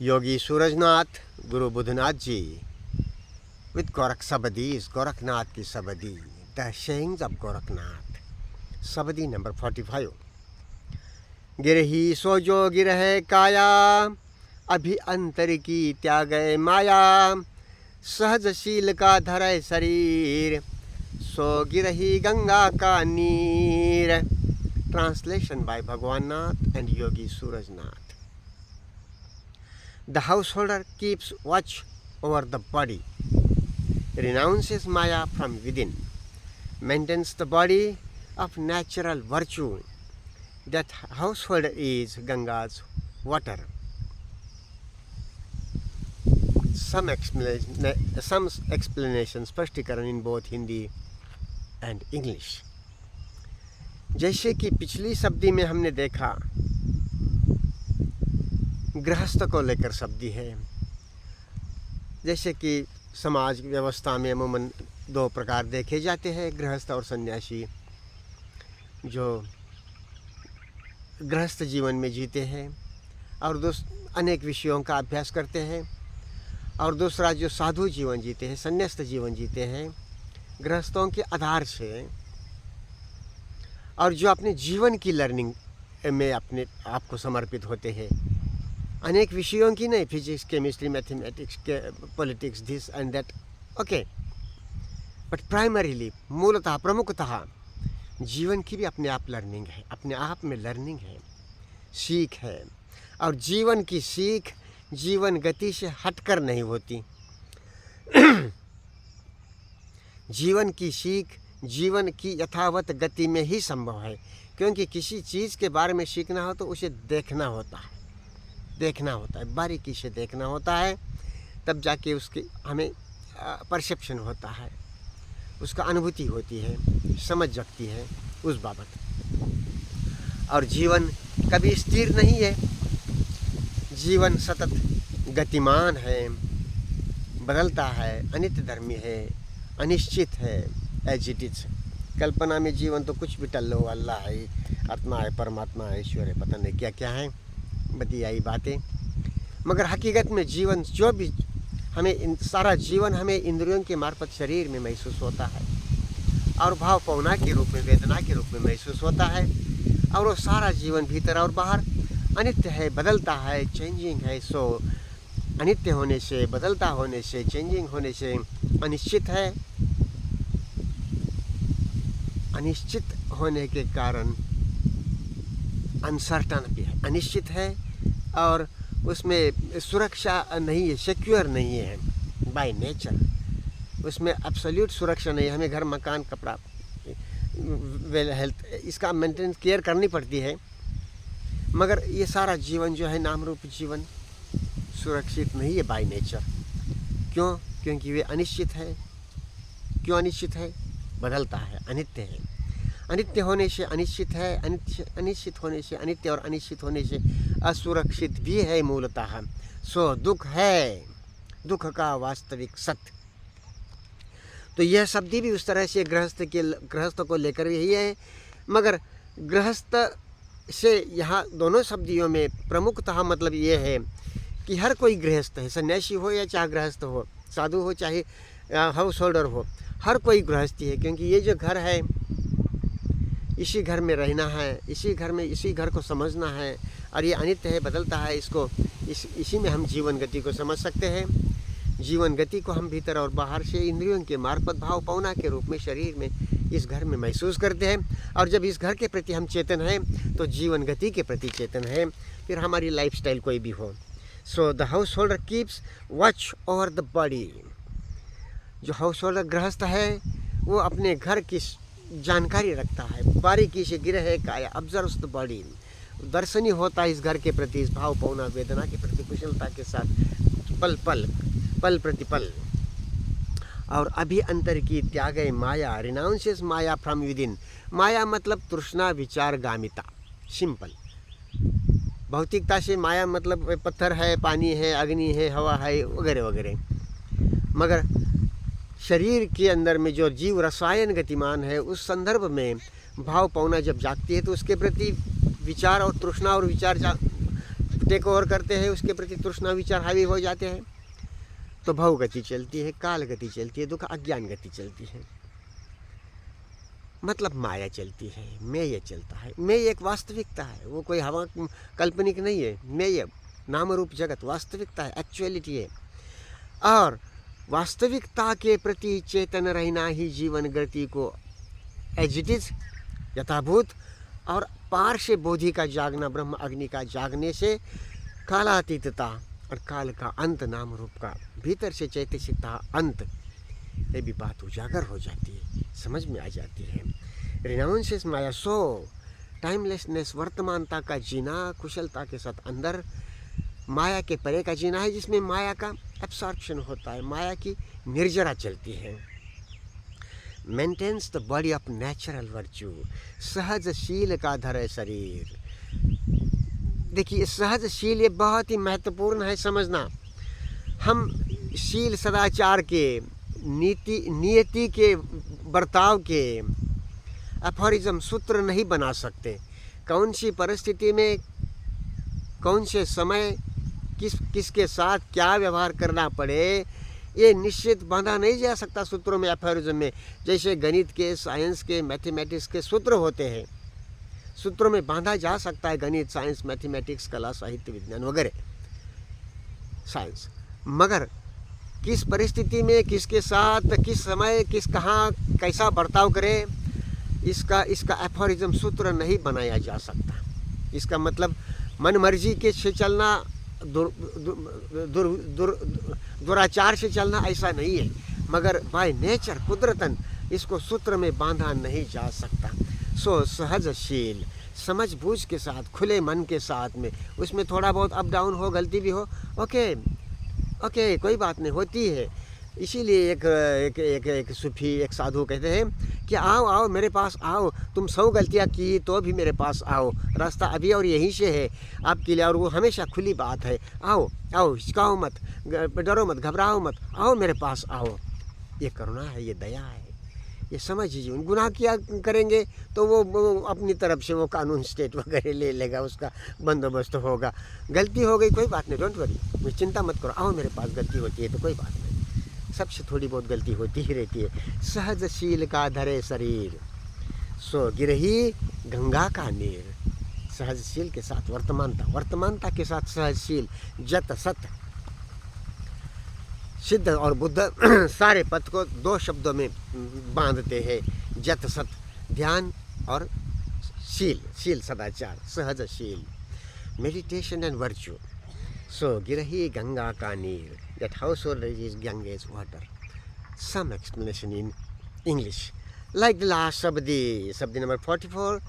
Yogi Surajnath, Guru Buddhanath ji, with Gorakh Sabadis, Gorakhnath ki Sabadi, the sayings of Gorakhnath. Sabadi number 45. गिरही सोजो गिरह काया, अभी अंतर की त्यागय माया, सहजशील का धरय शरीर, सो गिरही गंगा का नीर. Translation by Bhagwan Nath and Yogi Surajnath. The householder keeps watch over the body, renounces Maya from within, maintains the body of natural virtue. That householder is Ganga's water. Some explanations स्पष्टीकरण in both Hindi and English. जैसे कि पिछली शब्दी में हमने देखा, गृहस्थ को लेकर शब्दी है. जैसे कि समाज व्यवस्था में अमूमन दो प्रकार देखे जाते हैं, गृहस्थ और सन्यासी, जो गृहस्थ जीवन में जीते हैं और अनेक विषयों का अभ्यास करते हैं, और दूसरा जो साधु जीवन जीते हैं, संन्यास्त जीवन जीते हैं गृहस्थों के आधार से, और जो अपने जीवन की लर्निंग में अपने आप को समर्पित होते हैं, अनेक विषयों की नहीं, physics, chemistry, mathematics, politics, this and that, okay, but primarily, मूलतः, प्रमुखतः जीवन की भी अपने आप लर्निंग है, अपने आप में लर्निंग है, सीख है. और जीवन की सीख जीवन गति से हटकर नहीं होती. जीवन की सीख जीवन की यथावत गति में ही संभव है, क्योंकि किसी चीज़ के बारे में सीखना हो तो उसे देखना होता है, बारीकी से देखना होता है, तब जाके उसकी हमें परसेप्शन होता है, उसका अनुभूति होती है, समझ जगती है उस बाबत. और जीवन कभी स्थिर नहीं है, जीवन सतत गतिमान है, बदलता है, अनित्यधर्मी है, अनिश्चित है, एज इट इज. कल्पना में जीवन तो कुछ भी टल्लो, अल्लाह है, आत्मा है, परमात्मा है, ईश्वर है, पता नहीं क्या क्या है, बतियाई बातें. मगर हकीकत में जीवन जो भी हमें, सारा जीवन हमें इंद्रियों के मार्फत शरीर में महसूस होता है, और भाव पौना के रूप में, वेदना के रूप में महसूस होता है. और वो सारा जीवन भीतर और बाहर अनित्य है, बदलता है, चेंजिंग है. सो अनित्य होने से, बदलता होने से, चेंजिंग होने से अनिश्चित है. अनिश्चित होने के कारण अनसर्टन भी है, अनिश्चित है, और उसमें सुरक्षा नहीं है, सिक्योर नहीं है बाय नेचर. उसमें एब्सोल्यूट सुरक्षा नहीं है. हमें घर, मकान, कपड़ा, वेल हेल्थ, इसका मेंटेनेंस, केयर करनी पड़ती है. मगर ये सारा जीवन जो है, नाम रूप जीवन, सुरक्षित नहीं है बाय नेचर. क्यों? क्योंकि वे अनिश्चित है. क्यों अनिश्चित है? बदलता है, अनित्य है. अनित्य होने से अनिश्चित है, अनिश्चित होने से अनित्य, और अनिश्चित होने से असुरक्षित भी है मूलतः. सो दुख है, दुख का वास्तविक सत्य. तो यह शब्द भी उस तरह से गृहस्थ को लेकर यही है. मगर गृहस्थ से यहाँ दोनों शब्दियों में प्रमुखतः मतलब ये है कि हर कोई गृहस्थ है, सन्यासी हो या चाहे गृहस्थ हो, साधु हो चाहे हाउस होल्डर हो, हर कोई गृहस्थी है. क्योंकि ये जो घर है, इसी घर में रहना है, इसी घर में, इसी घर को समझना है, और ये अनित्य है, बदलता है. इसको इसी में हम जीवन गति को समझ सकते हैं. जीवन गति को हम भीतर और बाहर से इंद्रियों के मार्फत भाव पौना के रूप में शरीर में, इस घर में महसूस करते हैं. और जब इस घर के प्रति हम चेतन हैं, तो जीवन गति के प्रति चेतन है, फिर हमारी लाइफस्टाइल कोई भी हो. So the house holder keeps watch over the body. जो हाउस होल्डर गृहस्थ है, वो अपने घर की जानकारी रखता है, बारीकी से गिरह काया, ऑब्जर्व्स द बॉडी. दर्शनी होता है इस घर के प्रति, इस भाव पौना वेदना के प्रति कुशलता के साथ, पल प्रतिपल. और अभी अंतर की त्यागे माया, रिनाउंसेस माया फ्रॉम विदिन. माया मतलब तृष्णा, विचार, गामिता, सिंपल. भौतिकता से माया मतलब पत्थर है, पानी है, अग्नि है, हवा है, वगैरह वगैरह. मगर शरीर के अंदर में जो जीव रसायन गतिमान है, उस संदर्भ में भाव पौना जब जागती है, तो उसके प्रति विचार और तृष्णा और विचार टेक ओवर करते हैं, उसके प्रति तृष्णा विचार हावी हो जाते हैं, तो भव गति चलती है, काल गति चलती है, दुख अज्ञान गति चलती है, मतलब माया चलती है, मेय चलता है। मेय एक वास्तविकता है, वो कोई हवा काल्पनिक नहीं है। मेय नाम रूप जगत वास्तविकता है, एक्चुअलिटी है। और वास्तविकता के प्रति चेतन रहना ही जीवन गति को एज इट इज यथाभूत, और पार से बोधि का जागना, ब्रह्म अग्नि का जागने से कालातीतता और काल का अंत, नाम रूप का भीतर से चैतसिकता अंत, ये भी बात उजागर हो जाती है, समझ में आ जाती है। रिनाउंसेस माया, सो टाइमलेसनेस, वर्तमानता का जीना कुशलता के साथ अंदर, माया के परे का जीना है जिसमें माया का एब्सॉर्प्शन होता है, माया की निर्जरा चलती है। Maintains the body of natural virtue, सहजशील का धरे शरीर। देखिए सहजशील ये बहुत ही महत्वपूर्ण है समझना। हम शील सदाचार के, नियति के, बर्ताव के एफोरिज्म सूत्र नहीं बना सकते। कौन सी परिस्थिति में, कौन से समय, किसके साथ क्या व्यवहार करना पड़े, ये निश्चित बांधा नहीं जा सकता सूत्रों में, एफोरिज्म में। जैसे गणित के, साइंस के, मैथमेटिक्स के सूत्र होते हैं, सूत्रों में बांधा जा सकता है गणित, साइंस, मैथमेटिक्स, कला, साहित्य, विज्ञान वगैरह साइंस, मगर किस परिस्थिति में, किसके साथ, किस समय, किस कहाँ कैसा बर्ताव करे, इसका एफोरिज्म सूत्र नहीं बनाया जा सकता। इसका मतलब मन मर्जी के से चलना, दुराचार से चलना ऐसा नहीं है, मगर बाय नेचर कुदरतन इसको सूत्र में बांधा नहीं जा सकता। सो सहजशील, समझ बूझ के साथ, खुले मन के साथ में, उसमें थोड़ा बहुत अप डाउन हो, गलती भी हो, ओके कोई बात नहीं, होती है। इसीलिए एक सूफी, एक साधु कहते हैं कि आओ मेरे पास आओ, तुम 100 गलतियाँ की तो भी मेरे पास आओ, रास्ता अभी और यहीं से है आपके लिए, और वो हमेशा खुली बात है। आओ, हिचकाओ मत, डरो मत, घबराओ मत, आओ मेरे पास आओ। ये करुणा है, ये दया है, ये समझिए। गुनाह किया करेंगे तो वो अपनी तरफ से वो कानून स्टेट वगैरह ले लेगा, उसका बंदोबस्त होगा। गलती हो गई, कोई बात नहीं, डोंट वरी, चिंता मत करो, आओ मेरे पास, गलती होती है तो कोई बात नहीं, सबसे थोड़ी बहुत गलती होती ही रहती है। सहजशील का धरे शरीर, सो गिरही गंगा का नीर। सहजशील के साथ वर्तमानता के साथ सहजशील, जत सत, सिद्ध और बुद्ध सारे पथ को 2 शब्दों में बांधते हैं, जत सत, ध्यान और शील सदाचार, सहजशील, मेडिटेशन एंड वर्च्यू। सो गिरही गंगा का नीर, that household is Ganges water. Some explanation in English, like the last sabdi number 44,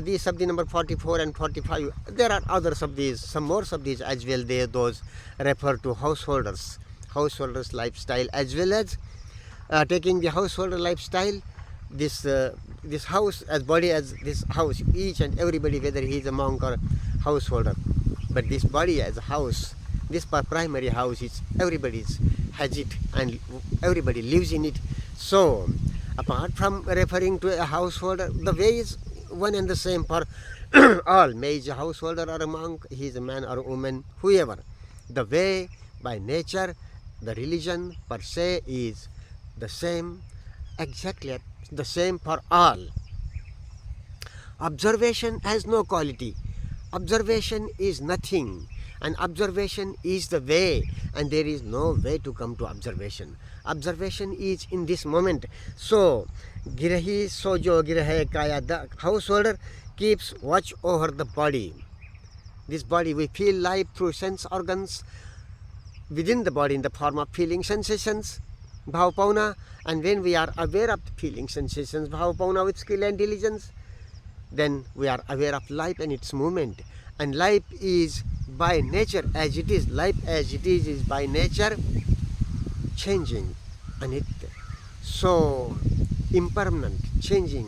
the sabdi number 44 and 45. There are other sabdis, some more sabdis as well. Those refer to householders lifestyle, as well as taking the householder lifestyle. This house as body as this house, each and everybody, whether he is a monk or householder, but this body as a house. This primary house is everybody's has it and everybody lives in it. So apart from referring to a householder, the way is one and the same for all. May is a householder or a monk, he is a man or a woman, whoever. The way by nature, the religion per se is the same, exactly the same for all. Observation has no quality. Observation is nothing. And observation is the way, and there is no way to come to observation. Observation is in this moment. So, Girahi Sojo Girahe Kaya, the householder keeps watch over the body. This body, we feel life through sense organs within the body in the form of feeling sensations, bhavapavana, and when we are aware of the feeling sensations, bhavapavana with skill and diligence, then we are aware of life and its movement. And life is by nature as it is, life as it is by nature changing, and it so impermanent, changing,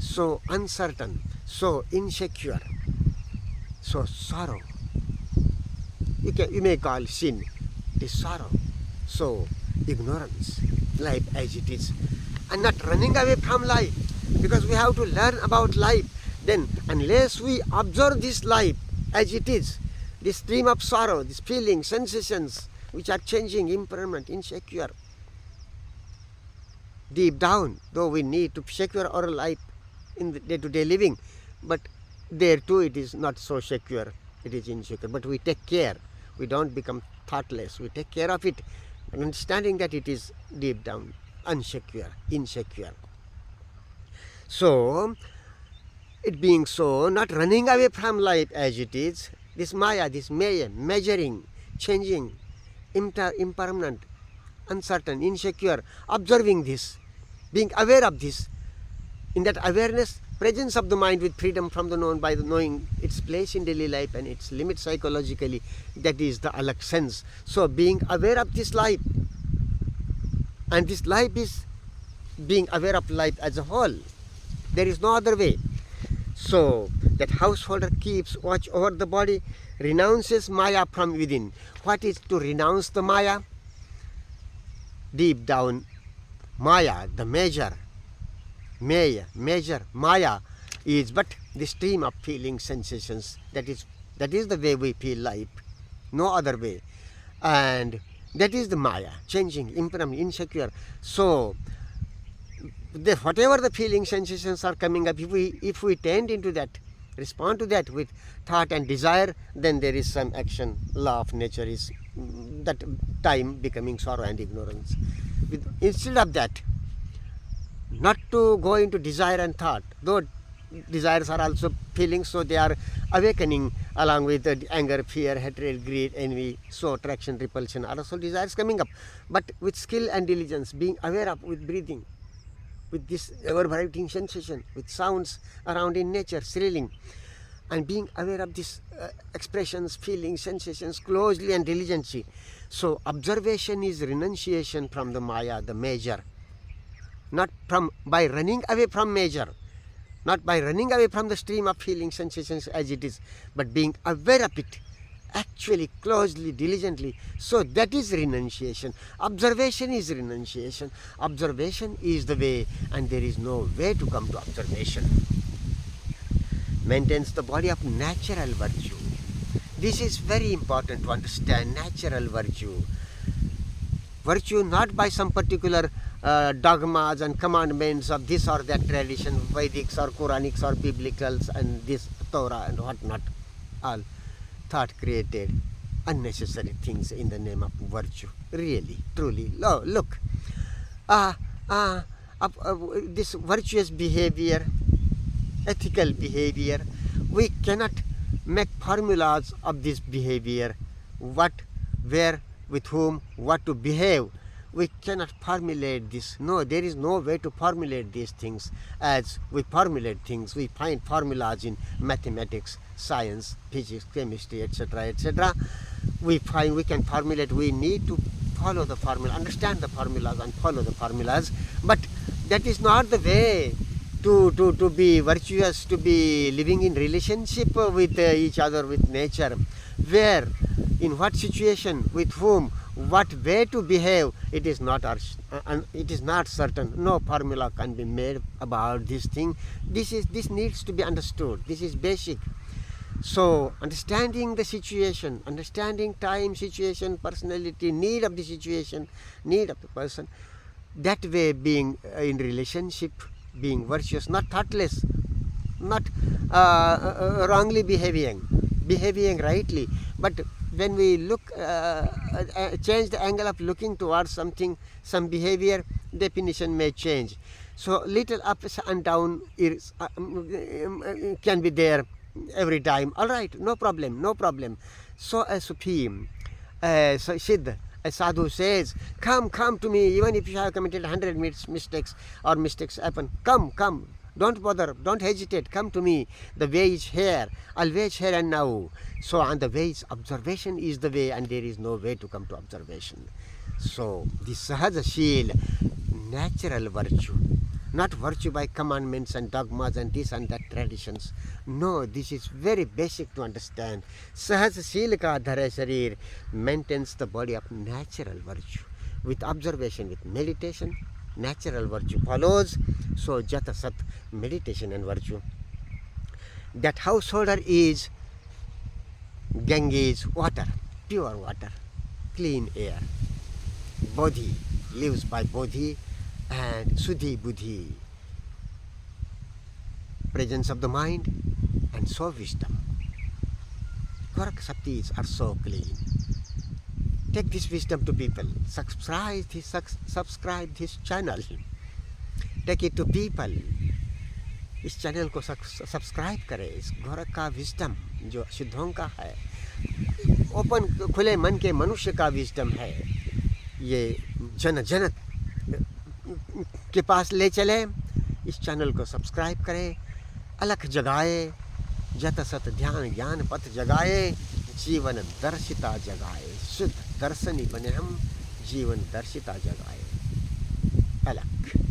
so uncertain, so insecure, so sorrow. You may call sin, this sorrow, so ignorance, life as it is, and not running away from life, because we have to learn about life. Then unless we observe this life as it is, this stream of sorrow, these feelings, sensations which are changing, impermanent, insecure. Deep down, though we need to secure our life in the day-to-day living, but there too it is not so secure, it is insecure. But we take care, we don't become thoughtless, we take care of it, understanding that it is deep down unsecure, insecure. So, it being so, not running away from life as it is, this maya, this maya, measuring, changing, impermanent, uncertain, insecure, observing this, being aware of this. In that awareness, presence of the mind with freedom from the known by the knowing its place in daily life and its limit psychologically, that is the alak sense. So being aware of this life, and this life is being aware of life as a whole. There is no other way. So that householder keeps watch over the body, renounces maya from within. What is to renounce the maya? Deep down, maya, the measure, maya is but the stream of feeling, sensations. That is the way we feel life, no other way. And that is the maya, changing, impermanent, insecure. So whatever the feeling, sensations are coming up, if we tend into that, respond to that with thought and desire, then there is some action. Law of nature is that time becoming sorrow and ignorance. Instead of that, not to go into desire and thought, though desires are also feelings, so they are awakening along with anger, fear, hatred, greed, envy, so attraction, repulsion are also desires coming up. But with skill and diligence, being aware of with breathing, with this ever-vibrating sensation, with sounds around in nature, thrilling, and being aware of these expressions, feelings, sensations closely and diligently. So observation is renunciation from the maya, the measure, not by running away from measure, not by running away from the stream of feelings, sensations as it is, but being aware of it, actually, closely, diligently. So that is renunciation. Observation is renunciation. Observation is the way, and there is no way to come to observation. Maintains the body of natural virtue. This is very important to understand, natural virtue. Virtue not by some particular dogmas and commandments of this or that tradition, Vedics or Quranics or Biblicals and this Torah and whatnot, all thought created unnecessary things in the name of virtue. Really, truly, look, this virtuous behavior, ethical behavior, we cannot make formulas of this behavior, what, where, with whom, what to behave. We cannot formulate this. No, there is no way to formulate these things. As we formulate things, we find formulas in mathematics, science, physics, chemistry, etc., etc. We find we can formulate. We need to follow the formula, understand the formulas and follow the formulas. But that is not the way to be virtuous, to be living in relationship with each other, with nature. Where, in what situation, with whom, what way to behave, it is not certain. No formula can be made about this thing. This needs to be understood. This is basic. So understanding the situation, understanding time, situation, personality, need of the situation, need of the person, that way being in relationship, being virtuous, not thoughtless, not wrongly behaving rightly. But when we look, change the angle of looking towards something, some behavior, definition may change. So little ups and down is, can be there every time. All right, no problem. So a Supreme, so Siddha, a sadhu says, come to me, even if you have committed 100 mistakes or mistakes happen, come. Don't bother, don't hesitate, come to me. The way is here, always here and now. So on the way is observation is the way, and there is no way to come to observation. So this Sahajashil, natural virtue, not virtue by commandments and dogmas and this and that traditions. No, this is very basic to understand. Sahajashil ka dhare sharir maintains the body of natural virtue. With observation, with meditation, natural virtue follows. So jata sat, meditation and virtue. That householder is Ganges water, pure water, clean air. Bodhi lives by Bodhi and Suddhi Buddhi, presence of the mind and so wisdom. Gorak Shaktis are so clean. Take this wisdom to people. Subscribe this channel. Take it to people. इस channel को subscribe करें. इस गोरख का wisdom जो सिद्धों का है, open खुले मन के मनुष्य का विजडम है, ये जन जन के पास ले चले. इस चैनल को सब्सक्राइब करें. अलख जगाए, जत सत ध्यान ज्ञान पथ जगाए, जीवन दर्शिता जगाए. शुद्ध दर्शनी बने हम, जीवन दर्शिता जगाए. अलख.